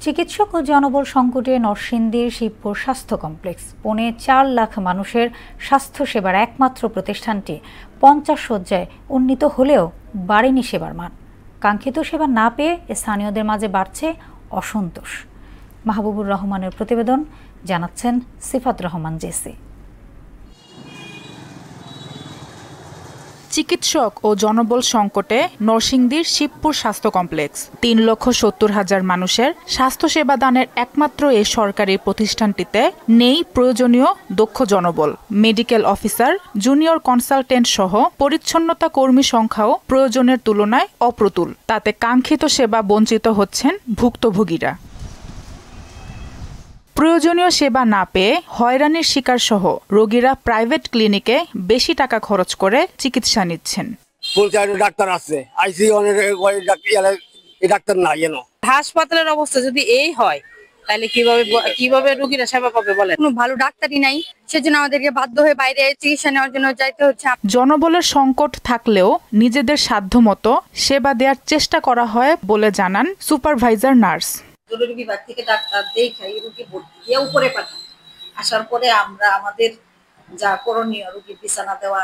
চিকিৎসক ও জনবল সংকটে নরসিংদীর শিবপুর স্বাস্থ্য কমপ্লেক্স। পৌনে ৪ লাখ মানুষের স্বাস্থ্যসেবার একমাত্র প্রতিষ্ঠানটি ৫০ শয্যায় উন্নীত হলেও বাড়েনি সেবার মান। কাঙ্ক্ষিত সেবা না পেয়ে স্থানীয়দের মাঝে বাড়ছে অসন্তোষ। মাহবুবুর রহমানের প্রতিবেদন, জানাচ্ছেন সিফাত রহমান জেসি। চিকিৎসক ও জনবল সংকটে নরসিংদীর শিবপুর স্বাস্থ্য কমপ্লেক্স। ৩,৭০,০০০ মানুষের স্বাস্থ্যসেবা দানের একমাত্র এই সরকারি প্রতিষ্ঠানটিতে নেই প্রয়োজনীয় দক্ষ জনবল। মেডিকেল অফিসার, জুনিয়র কনসালটেন্ট সহ পরিচ্ছন্নতা কর্মী সংখ্যাও প্রয়োজনের তুলনায় অপ্রতুল। তাতে কাঙ্ক্ষিত সেবা বঞ্চিত হচ্ছেন ভুক্তভোগীরা। প্রয়োজনীয় সেবা না পেয়ে হয়রানির শিকার সহ রোগীরা প্রাইভেট ক্লিনিকে বেশি টাকা খরচ করে চিকিৎসা নিচ্ছেন। ডাক্তার আছে, ডাক্তার নাই। হাসপাতালের অবস্থা যদি এই হয় তাহলে কিভাবে রোগীরা সেবা পাবে বলেন? কোনো ভালো ডাক্তারই নাই, সেজন্য আমাদেরকে বাধ্য হয়ে বাইরে চিকিৎসা নেওয়ার জন্য যাইতে হচ্ছে। জনবলের সংকট থাকলেও নিজেদের সাধ্যমতো সেবা দেওয়ার চেষ্টা করা হয় বলে জানান সুপারভাইজার নার্স। জরুরি বিভাগ থেকে ডাক্তার দেখাই রোগী ভর্তি দিয়ে উপরে পাঠান। আসার পরে আমরা আমাদের যা করণীয়, রোগীর বিছানা দেওয়া,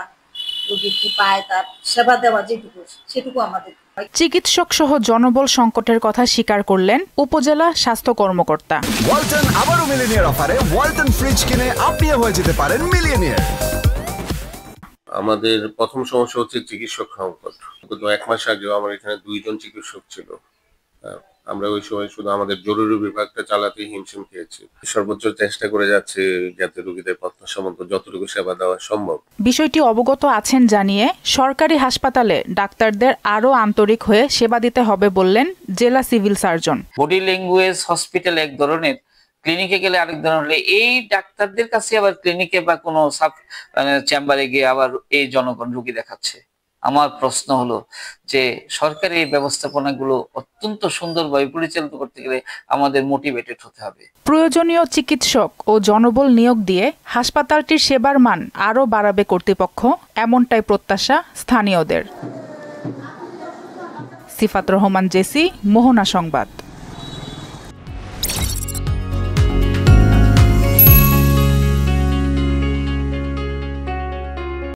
রোগী কি পায় তার সেবা দেওয়া সেটুকু আমাদের। চিকিৎসক সহ জনবল সংকটের কথা স্বীকার করলেন উপজেলা স্বাস্থ্য কর্মকর্তা। ওয়ালটন আবারও মিলিয়নিয়ার অফারে ওয়ালটন ফ্রিজ কিনে আপনিও হয়ে যেতে পারেন মিলিয়নিয়ার। আমাদের প্রথম সমস্যা হচ্ছে চিকিৎসক সংকট। গত 1 মাস আগেও আমার এখানে 2 জন চিকিৎসক ছিল। আমরা ওই সময় শুধু আমাদের জরুরি বিভাগটা চালাতে হিমশিম খেয়েছি। সর্বোচ্চ চেষ্টা করে যাচ্ছে যাতে রোগীদের প্রত্যাশামত যতটুকু সেবা দেওয়া সম্ভব। বিষয়টি অবগত আছেন জানিয়ে সরকারি হাসপাতালে ডাক্তারদের আরও আন্তরিক হয়ে সেবা দিতে হবে বললেন জেলা civil surgeon. Body language hospital এক ধরনের, ক্লিনিকে গেলে আরেক ধরনের। এই ডাক্তারদের কাছে আবার ক্লিনিকে বা কোনো সাব চেম্বারে গিয়ে আবার এই জনগণ রোগী দেখাচ্ছে। আমার প্রশ্ন হলো যে সরকারি এই ব্যবস্থাপনাগুলো অত্যন্ত সুন্দরভাবে পরিচালিত করতে গেলে আমাদের মোটিভেটেড হতে হবে। প্রয়োজনীয় চিকিৎসক ও জনবল নিয়োগ দিয়ে হাসপাতালটির সেবার মান আরও বাড়াবে কর্তৃপক্ষ, এমনটাই প্রত্যাশা স্থানীয়দের। সিফাত রহমান জেসি, মোহনা সংবাদ।